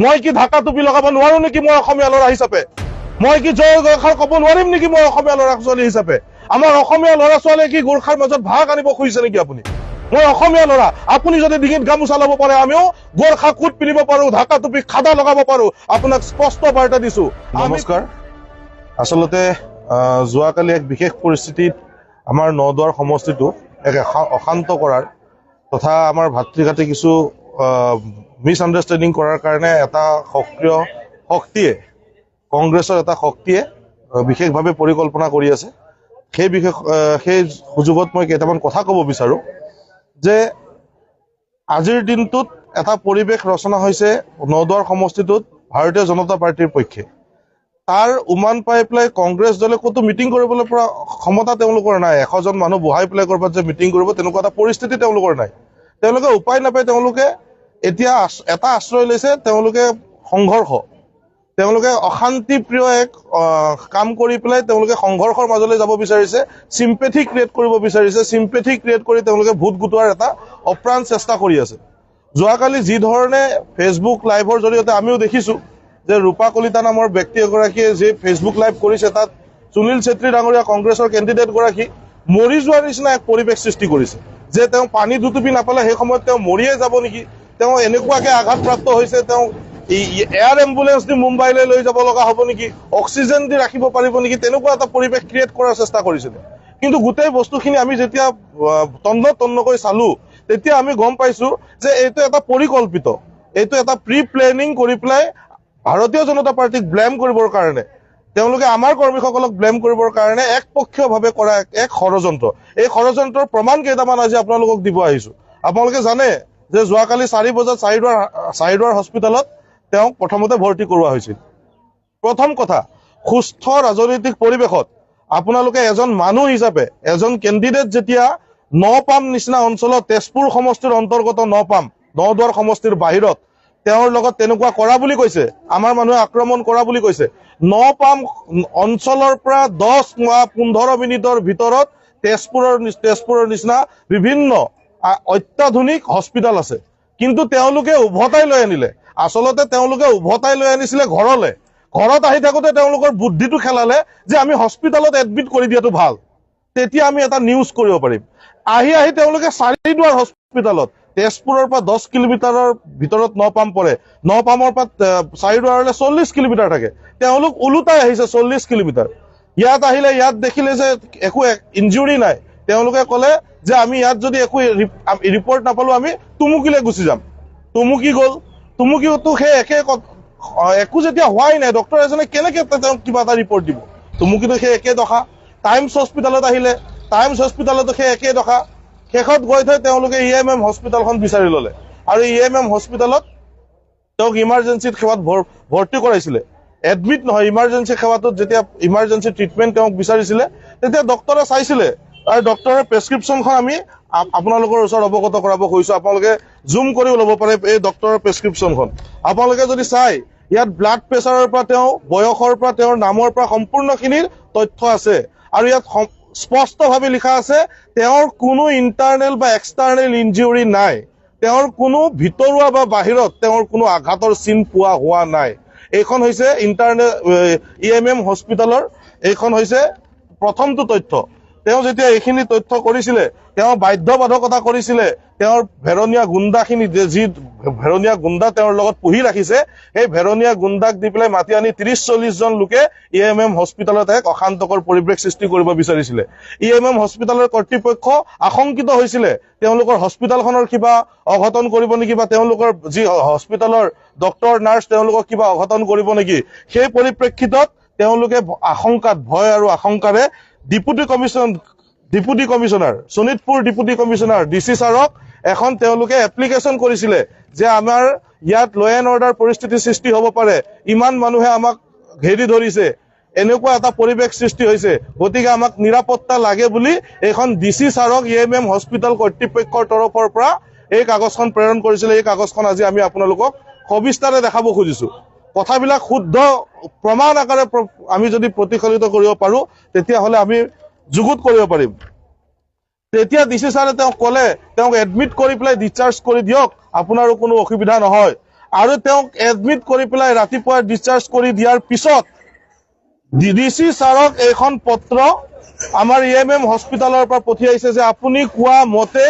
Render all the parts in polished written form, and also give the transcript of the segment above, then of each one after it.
মই কি ঢাকা টুপি লগাব নোৱাৰো নেকি মই অসমীয়া ল'ৰা হিচাপে? মই কি জয় জয়সাৰ ক'ব নোৱাৰিম নেকি মই অসমীয়া ল'ৰা ছোৱালী হিচাপে? আমাৰ অসমীয়া ল'ৰা ছোৱালীয়ে কি গোৰ্খাৰ মাজত ভাগ আনিব খুজিছে নেকি আপুনি? মই অসমীয়া ল'ৰা, আপুনি যদি ডিঙিত গামোচা ল'ব পাৰে, আমিও গোৰ্খা কোট পিন্ধিব পাৰো, ঢাকা টুপি খাদা লগাব পাৰো। আপোনাক স্পষ্ট বাৰ্তা দিছো। নমস্কাৰ। আচলতে যোৱাকালি এক বিশেষ পৰিস্থিতিত আমাৰ নদুৱাৰ সমষ্টিটো এক অশান্ত কৰাৰ তথা আমাৰ ভাতৃঘাতে কিছু মিছ আণ্ডাৰষ্টেণ্ডিং কৰাৰ কাৰণে এটা সক্ৰিয় শক্তিয়ে, কংগ্ৰেছৰ এটা শক্তিয়ে বিশেষভাৱে পৰিকল্পনা কৰি আছে। সেই সুযোগত মই কেইটামান কথা ক'ব বিচাৰো যে আজিৰ দিনটোত এটা পৰিৱেশ ৰচনা হৈছে নদুৱাৰ সমষ্টিটোত ভাৰতীয় জনতা পাৰ্টিৰ পক্ষে। তাৰ উমান পাই পেলাই কংগ্ৰেছ দলে ক'তো মিটিং কৰিবলৈ পৰা ক্ষমতা তেওঁলোকৰ নাই। 100জন মানুহ বহাই পেলাই ক'ৰবাত যে মিটিং কৰিব তেনেকুৱা এটা পৰিস্থিতি তেওঁলোকৰ নাই। তেওঁলোকে উপায় নাপায়, তেওঁলোকে এতিয়া এটা আশ্ৰয় লৈছে, তেওঁলোকে সংঘৰ্ষ, তেওঁলোকে অশান্তি প্ৰিয় এক কাম কৰি পেলাই তেওঁলোকে সংঘৰ্ষৰ মাজলৈ যাব বিচাৰিছে, চিম্পেথি ক্ৰিয়েট কৰিব বিচাৰিছে। চিম্পেথি ক্ৰিয়েট কৰি তেওঁলোকে ভোট গোটোৱাৰ এটা অপ্ৰাণ চেষ্টা কৰি আছে। যোৱাকালি যি ধৰণে ফেচবুক লাইভৰ জৰিয়তে আমিও দেখিছো যে ৰূপা কলিতা নামৰ ব্যক্তি এগৰাকীয়ে যে ফেচবুক লাইভ কৰিছে, তাত সুনীল ছেত্ৰী ডাঙৰীয়া কংগ্ৰেছৰ কেণ্ডিডেট গৰাকী মৰি যোৱাৰ নিচিনা এক পৰিৱেশ সৃষ্টি কৰিছে যে তেওঁ পানী দুটুপি নাপালে সেই সময়ত তেওঁ মৰিয়ে যাব নেকি, তেওঁ এনেকুৱাকে আঘাতপ্ৰাপ্ত হৈছে, তেওঁ এয়াৰ এম্বুলেন্স দি মুম্বাইলৈ লৈ যাব লগা হ'ব নেকি, অক্সিজেন দি ৰাখিব পাৰিব নেকি, তেনেকুৱা এটা পৰিৱেশ ক্ৰিয়েট কৰাৰ চেষ্টা কৰিছিলে। কিন্তু গোটেই বস্তুখিনি আমি যেতিয়া তন্নকৈ চালো, তেতিয়া আমি গম পাইছো যে এইটো এটা পৰিকল্পিত, এইটো এটা প্ৰি প্লেনিং কৰি পেলাই ভাৰতীয় জনতা পাৰ্টিক ব্লেম কৰিবৰ কাৰণে, তেওঁলোকে আমাৰ কৰ্মীসকলক ব্লেম কৰিবৰ কাৰণে একপক্ষীয়ভাৱে কৰা এক ষড়যন্ত্ৰ। এই ষড়যন্ত্ৰৰ প্ৰমাণ কেইটামান আজি আপোনালোকক দিব আহিছো। আপোনালোকে জানে যে যোৱাকালি 4 বজাত চাৰিদুৱাৰ হস্পিটেলত তেওঁক প্ৰথমতে ভৰ্তি কৰোৱা হৈছিল। প্ৰথম কথা, সুস্থ ৰাজনৈতিক পৰিৱেশত আপোনালোকে এজন মানুহ হিচাপে, এজন কেণ্ডিডেট যেতিয়া নপাম নিচিনা অঞ্চলত, তেজপুৰ সমষ্টিৰ অন্তৰ্গত নদুৱাৰ সমষ্টিৰ বাহিৰত তেওঁৰ লগত তেনেকুৱা কৰা বুলি কৈছে, আমাৰ মানুহে আক্ৰমণ কৰা বুলি কৈছে। নপাম অঞ্চলৰ পৰা 10 বা 15 মিনিটৰ ভিতৰত তেজপুৰৰ নিচিনা বিভিন্ন অত্যাধুনিক হস্পিটেল আছে, কিন্তু তেওঁলোকে উভতাই লৈ আনিলে। আচলতে তেওঁলোকে উভতাই লৈ আনিছিলে ঘৰলৈ। ঘৰত আহি থাকোতে তেওঁলোকৰ বুদ্ধিটো খেলালে যে আমি হস্পিটেলত এডমিট কৰি দিয়াটো ভাল, তেতিয়া আমি এটা নিউজ কৰিব পাৰিম। আহি তেওঁলোকে চাৰিদুৱাৰ হস্পিটেলত, তেজপুৰৰ পৰা 10 কিলোমিটাৰৰ ভিতৰত নপাম পৰে, নপামৰ পৰা চাৰিদুৱাৰলৈ 40 কিলোমিটাৰ থাকে, তেওঁলোক ওলোটাই আহিছে 40 কিলোমিটাৰ। ইয়াত আহিলে, ইয়াত দেখিলে যে একো ইনজুৰি নাই, তেওঁলোকে ক'লে যে আমি ইয়াত যদি একো ৰিপৰ্ট নাপালো আমি টুমুকিলৈ গুচি যাম। টুমুকি গ'ল, টুমুকিতো সেই একো যেতিয়া হোৱাই নাই, ডক্টৰ এজনে কেনেকে তেওঁক কিবা এটা ৰিপৰ্ট দিব? টুমুকিতো সেই একে দশা। টাইমছ হস্পিটেলত আহিলে, টাইমছ হস্পিটেলতো সেই একে দশা। শেষত গৈ থৈ তেওঁলোকে EMM হস্পিটেলখন বিচাৰি ল'লে, আৰু EMM হস্পিটেলত তেওঁক ইমাৰ্জেঞ্চি সেৱাত ভৰ্তি কৰাইছিলে। এডমিট নহয়, ইমাৰ্জেঞ্চি সেৱাটোত যেতিয়া ইমাৰ্জেঞ্চি ট্ৰিটমেণ্ট তেওঁক বিচাৰিছিলে, তেতিয়া ডক্টৰে চাইছিলে, আৰু ডক্টৰৰ প্ৰেছক্ৰিপশ্যনখন আমি আপোনালোকৰ ওচৰত অৱগত কৰাব খুজিছো। আপোনালোকে জুম কৰিও ল'ব পাৰে এই ডক্টৰৰ প্ৰেছক্ৰিপশ্যনখন। আপোনালোকে যদি চাই, ইয়াত ব্লাড প্ৰেছাৰৰ পৰা তেওঁ বয়সৰ পৰা তেওঁৰ নামৰ পৰা সম্পূৰ্ণখিনিৰ তথ্য আছে, আৰু ইয়াত স্পষ্টভাৱে লিখা আছে তেওঁৰ কোনো ইণ্টাৰনেল বা এক্সটাৰ্নেল ইনজুৰি নাই, তেওঁৰ কোনো ভিতৰুৱা বা বাহিৰত তেওঁৰ কোনো আঘাতৰ চিন পোৱা হোৱা নাই। এইখন হৈছে EMM হস্পিটেলৰ, এইখন হৈছে প্ৰথমটো তথ্য। তেওঁ যেতিয়া এইখিনি তথ্য কৰিছিলে, তেওঁ বাধ্যবাধকতা কৰিছিলে তেওঁৰ ভেৰনীয়া গুণ্ডাখিনি, যি ভেৰনীয়া গুণ্ডা তেওঁৰ লগত পুহি ৰাখিছে, সেই ভেৰনীয়া গুণ্ডাক দি পেলাই মাতি আনি 30-40 জন লোকে EMM হস্পিটেলত এক অশান্তকৰ পৰিৱেশ সৃষ্টি কৰিব বিচাৰিছিলে। EMM হস্পিটেলৰ কৰ্তৃপক্ষ আশংকিত হৈছিলে তেওঁলোকৰ হস্পিটেলখনৰ কিবা অঘটন কৰিব নেকি, বা তেওঁলোকৰ যি হস্পিটেলৰ ডক্টৰ নাৰ্ছ তেওঁলোকক কিবা অঘটন কৰিব নেকি। সেই পৰিপ্ৰেক্ষিতত তেওঁলোকে আশংকাত, ভয় আৰু আশংকাৰে deputy commissioner, Sonitpur deputy commissioner DC ছাৰক এখন তেওঁলোকে এপ্লিকেশ্যন কৰিছিলে যে আমাৰ ইয়াত ল' এণ্ড অৰ্ডাৰ পৰিস্থিতি সৃষ্টি হ'ব পাৰে, ইমান মানুহে আমাক ঘেৰি ধৰিছে, এনেকুৱা এটা পৰিৱেশ সৃষ্টি হৈছে, গতিকে আমাক নিৰাপত্তা লাগে বুলি এইখন DC ছাৰক EMM হস্পিটেল কৰ্তৃপক্ষৰ তৰফৰ পৰা এই কাগজখন প্ৰেৰণ কৰিছিলে। এই কাগজখন আজি আমি আপোনালোকক সবিস্তাৰে দেখাব খুজিছো। কথাবিলাক শুদ্ধ প্ৰমাণ আকাৰে আমি যদি প্ৰতিফলিত কৰিব পাৰো, তেতিয়াহ'লে আমি যুগুত কৰিব পাৰিম। তেতিয়া DC ছাৰে তেওঁক ক'লে, তেওঁক এডমিট কৰি পেলাই ডিচাৰ্জ কৰি দিয়ক, আপোনাৰো কোনো অসুবিধা নহয়। আৰু তেওঁক এডমিট কৰি পেলাই ৰাতিপুৱা ডিসচাৰ্জ কৰি দিয়াৰ পিছত ডিডিসি ছাৰক এখন পত্ৰ আমাৰ ইএমএম হস্পিটালৰ পৰা পঠিয়াইছে যে আপুনি কোৱা মতে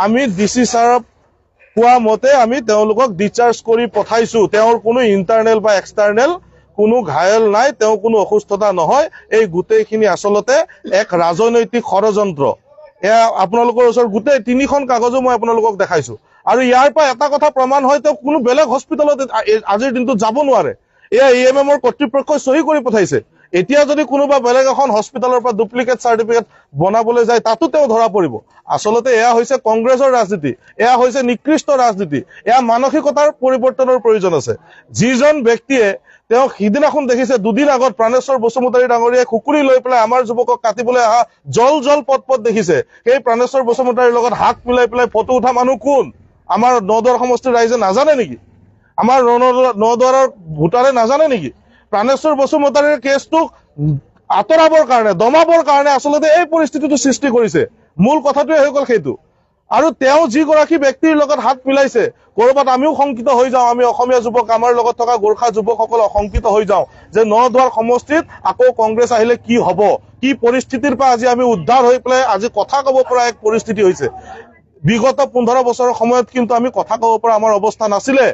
আমি ডিসি ছাৰক কোৱা মতে আমি তেওঁলোকক ডিসচাৰ্জ কৰি পঠাইছো তেওঁৰ কোনো ইন্টাৰনেল বা এক্সটাৰ্নেল কোনো ঘায়ল নাই তেওঁ কোনো অসুস্থতা নহয় এই গুটেইখিনি আসলতে এক ৰাজনৈতিক ষড়যন্ত্ৰ এয়া আপোনালোকৰ ওচৰত গুটেই তিনিখন কাগজো মই আপোনালোকক দেখাইছো আৰু ইয়াৰ পৰা এটা কথা প্ৰমাণ হয় তেওঁ কোনো বেলেগ হস্পিটালত আজিৰ দিনটো যাব নোৱাৰে এয়া ইএমএমৰ কৰ্তৃপক্ষই সহি কৰি পঠাইছে এতিয়া যদি কোনোবা বেলেগ এখন হস্পিটালৰ পৰা ডুপ্লিকেট সাৰ্টিফিকেট বনাবলৈ যায় তাতো তেওঁ ধৰা পৰিব আসলতে এয়া হৈছে কংগ্ৰেছৰ ৰাজনীতি এয়া হৈছে নিকৃষ্ট ৰাজনীতি এয়া মানসিকতাৰ পৰিৱৰ্তনৰ প্ৰয়োজন আছে যিজন ব্যক্তিয়ে তেওঁ সিদিনাখন দেখিছে দুদিন আগত প্ৰাণেশ্বৰ বসুমতাৰী ডাঙৰীয়াই খুকুৰি লৈ পেলাই আমাৰ যুৱকক কাটিবলৈ আহা জল পট দেখিছে সেই প্ৰাণেশ্বৰ বসুমতাৰীৰ লগত হাত মিলাই পেলাই ফটো উঠা মানুহ কোন আমাৰ নদুৱাৰ সমষ্টিৰ ৰাইজে নাজানে নেকি আমাৰ নদুৱাৰৰ ভোটাৰে নাজানে নেকি প্ৰাণেশ্বৰ বসুমতাৰীৰ কেছটো আঁতৰাবৰ কাৰণে দমাবৰ কাৰণে আসলতে এই পৰিস্থিতিটো সৃষ্টি কৰিছে মূল কথাটোৱে হৈ গ'ল সেইটো আৰু তেওঁ যিগৰাকী ব্যক্তিৰ লগত হাত মিলাইছে কৰবাত আমিও শংকিত হৈ যাওঁ আমি অসমীয়া যুৱক আমাৰ লগত থকা গোৰ্খা যুৱকসকল শংকিত হৈ যাওঁ যে নদুৱাৰ সমষ্টিত আকৌ কংগ্ৰেছ আহিলে কি হ'ব কি পৰিস্থিতিৰ পৰা আজি আমি উদ্ধাৰ হৈ পেলাই আজি কথা ক'ব পৰা এক পৰিস্থিতি হৈছে বিগত 15 বছৰৰ সময়ত কিন্তু আমি কথা ক'ব পৰা আমাৰ অৱস্থা নাছিলে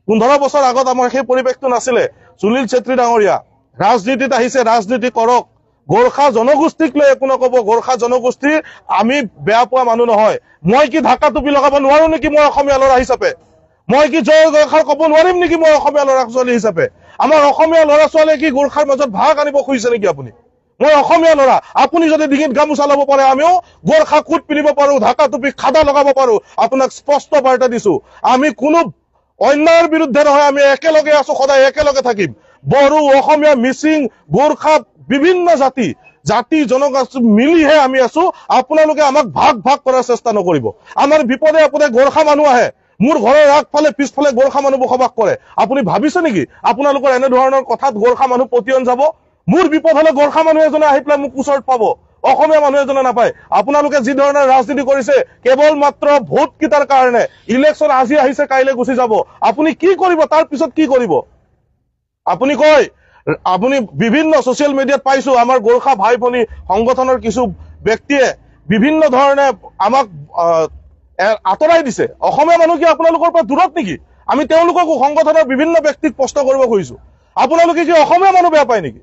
15 বছৰ আগত আমাৰ সেই পৰিৱেশটো নাছিলে সুনীল ছেত্ৰী ডাঙৰীয়া ৰাজনীতিত আহিছে ৰাজনীতি কৰক গোৰ্খা জনগোষ্ঠীক লৈ একো নক'ব গোৰ্খা জনগোষ্ঠী আমি বেয়া পোৱা মানুহ নহয় মই কি ঢাকা টুপি লগাব নোৱাৰো নেকি মই অসমীয়া ল'ৰা হিচাপে মই কি জয় গোৰ্খাৰ ক'ব নোৱাৰিম নেকি মই অসমীয়া ল'ৰা ছোৱালী হিচাপে আমাৰ অসমীয়া ল'ৰা ছোৱালীয়ে কি গোৰ্খাৰ মাজত ভাগ আনিব খুজিছে নেকি আপুনি মই অসমীয়া ল'ৰা আপুনি যদি ডিঙিত গামোচা ল'ব পাৰে আমিও গোৰ্খা কোট পিন্ধিব পাৰো ঢাকা টুপি খাদা লগাব পাৰো আপোনাক স্পষ্ট বাৰ্তা দিছো আমি কোনো অন্যায়ৰ বিৰুদ্ধে নহয় আমি একেলগে আছো সদায় একেলগে থাকিম বড়ো অসমীয়া মিচিং গোৰ্খা বিভিন্ন জাতি জনগোষ্ঠী মিলিহে আমি আছো আপোনালোকে আমাক ভাগ কৰাৰ চেষ্টা নকৰিব আমাৰ বিপদে আপদে গোৰ্খা মানুহ আহে মোৰ ঘৰৰ আগফালে পিছফালে গোৰ্খা মানুহ বসবাস কৰে আপুনি ভাবিছে নেকি আপোনালোকৰ এনে ধৰণৰ কথাত গোৰ্খা মানুহ পতিয়ন যাব মোৰ বিপদ হলে গোৰ্খা মানুহ এজনে আহি পেলাই মোক ওচৰত পাব অসমীয়া মানুহ এজনে নাপায় আপোনালোকে যি ধৰণৰ ৰাজনীতি কৰিছে কেৱল মাত্ৰ ভোট কিটাৰ কাৰণে ইলেকশ্যন আজি আহিছে কাইলৈ গুচি যাব আপুনি কি কৰিব তাৰ পিছত কি কৰিব আপুনি কয় আপুনি বিভিন্ন সোশ্যাল মিডিয়াত পাইছো আমাৰ গোৰ্খা ভাই ভনী সংগঠনৰ কিছু ব্যক্তিয়ে বিভিন্ন ধৰণে আমাক আঁতৰাই দিছে অসমীয়া মানুহ কি আপোনালোকৰ পৰা দূৰত নেকি আমি তেওঁলোকক সংগঠনৰ বিভিন্ন ব্যক্তিক প্ৰশ্ন কৰিব খুজিছো আপোনালোকে কি অসমীয়া মানুহ বেয়া পায় নেকি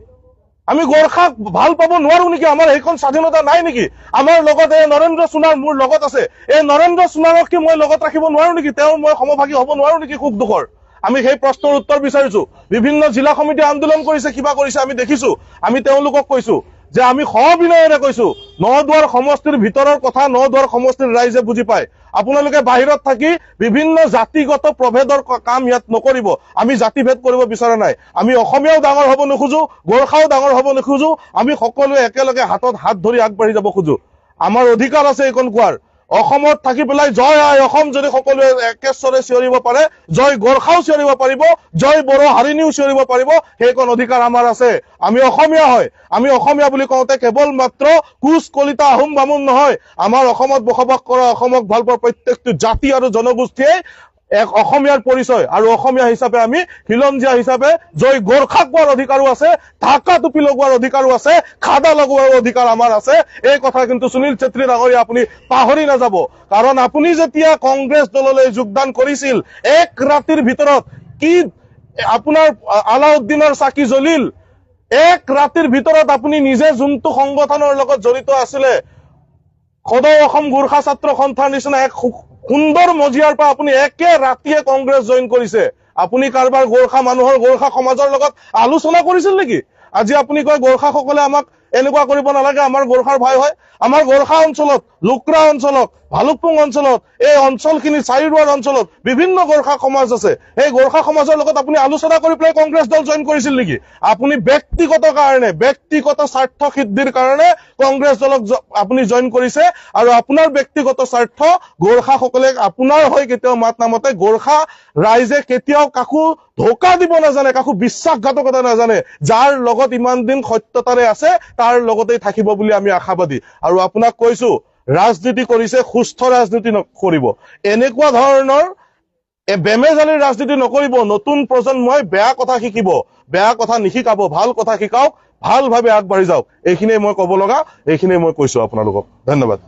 আমি গোৰ্খাক ভাল পাব নোৱাৰো নেকি আমাৰ এইখন স্বাধীনতা নাই নেকি আমাৰ লগত এই নৰেন্দ্ৰ সোণাৰ মোৰ লগত আছে এই নৰেন্দ্ৰ সোণাৰক কি মই লগত ৰাখিব নোৱাৰো নেকি তেওঁ মই সমভাগী হ'ব নোৱাৰো নেকি সুখ দুখৰ আমি সেই প্ৰশ্নৰ উত্তৰ বিচাৰিছো বিভিন্ন জিলা সমিতি আন্দোলন কৰিছে কিবা কৰিছে আমি দেখিছো আমি তেওঁলোকক কৈছো যে আমি সবিনয়েৰে কৈছো নদুৱাৰ সমষ্টিৰ ভিতৰৰ কথা নদুৱাৰ সমষ্টিৰ ৰাইজে বুজি পায় আপোনালোকে বাহিৰত থাকি বিভিন্ন জাতিগত প্ৰভেদৰ কাম ইয়াত নকৰিব আমি জাতিভেদ কৰিব বিচৰা নাই আমি অসমীয়াও ডাঙৰ হ'ব নোখোজো গোৰ্খাও ডাঙৰ হ'ব নোখোজো আমি সকলোৱে একেলগে হাতত হাত ধৰি আগবাঢ়ি যাব খোজো আমাৰ অধিকাৰ আছে এইখন কোৱাৰ অসমত থাকি পেলাই জয় আই অসম যদি সকলোৱে একেস্বৰে চিঞৰিব পাৰে জয় গোৰ্খাও চিঞৰিব পাৰিব জয় বড়ো হাৰিণীও চিঞৰিব পাৰিব সেইখন অধিকাৰ আমাৰ আছে আমি অসমীয়া হয় আমি অসমীয়া বুলি কওঁতে কেৱল মাত্ৰ কোচ কলিতা আহোম বামুণ নহয় আমাৰ অসমত বসবাস কৰা অসমক ভাল পোৱা প্ৰত্যেকটো জাতি আৰু জনগোষ্ঠীয়ে এক অসমীয়াৰ পৰিচয় আৰু অসমীয়া হিচাপে আমি খিলঞ্জীয়া হিচাপে জয় গোৰ্খাক পোৱাৰ অধিকাৰো আছে ঢাকা টুপি লগোৱাৰ অধিকাৰো আছে খাদা লগোৱাৰ অধিকাৰ আমাৰ আছে এই কথা কিন্তু সুনীল ছেত্ৰী ডাঙৰীয়া আপুনি পাহৰি নাযাব কাৰণ আপুনি যেতিয়া কংগ্ৰেছ দললৈ যোগদান কৰিছিল এক ৰাতিৰ ভিতৰত কি আপোনাৰ আলাউদ্দিনৰ চাকি জ্বলিল এক ৰাতিৰ ভিতৰত আপুনি নিজে যোনটো সংগঠনৰ লগত জড়িত আছিলে সদৌ অসম গোৰ্খা ছাত্ৰ সন্থাৰ নিচিনা এক সুন্দৰ মজিয়াৰ পৰা আপুনি একে ৰাতিয়ে কংগ্ৰেছ জইন কৰিছে আপুনি কাৰবাৰ গোৰ্খা মানুহৰ গোৰ্খা সমাজৰ লগত আলোচনা কৰিছিল নেকি আজি আপুনি কয় গোৰ্খাসকলে আমাক এনেকুৱা কৰিব নালাগে আমাৰ গোৰ্খাৰ ভাই হয় আমাৰ গোৰ্খা অঞ্চলত লুকৰা অঞ্চলত ভালুকপুং অঞ্চলত এই অঞ্চলখিনি চাৰিৰুৱাৰ অঞ্চলত বিভিন্ন গোৰ্খা সমাজ আছে এই গোৰ্খা সমাজৰ লগত আপুনি আলোচনা কৰি পেলাই কংগ্ৰেছ দল জইন কৰিছিল নেকি আপুনি ব্যক্তিগত স্বাৰ্থ সিদ্ধিৰ কাৰণে কংগ্ৰেছ দলক আপুনি জইন কৰিছে আৰু আপোনাৰ ব্যক্তিগত স্বাৰ্থ গোৰ্খাসকলে আপোনাৰ হৈ কেতিয়াও মাত নামতে গোৰ্খা ৰাইজে কেতিয়াও কাকো ধোকা দিব নাজানে কাকো বিশ্বাসঘাতকতা নাজানে যাৰ লগত ইমান দিন সত্যতাৰে আছে তাৰ লগতেই থাকিব বুলি আমি আশাবাদী আৰু আপোনাক কৈছো ৰাজনীতি কৰিছে সুস্থ ৰাজনীতি কৰিব এনেকুৱা ধৰণৰ বেমেজালিৰ ৰাজনীতি নকৰিব। নতুন প্ৰজন্মই বেয়া কথা শিকিব, বেয়া কথা নিশিকাব, ভাল কথা শিকাওক, ভালভাৱে আগবাঢ়ি যাওক। এইখিনিয়ে মই ক'ব লগা, এইখিনিয়ে মই কৈছো আপোনালোকক। ধন্যবাদ।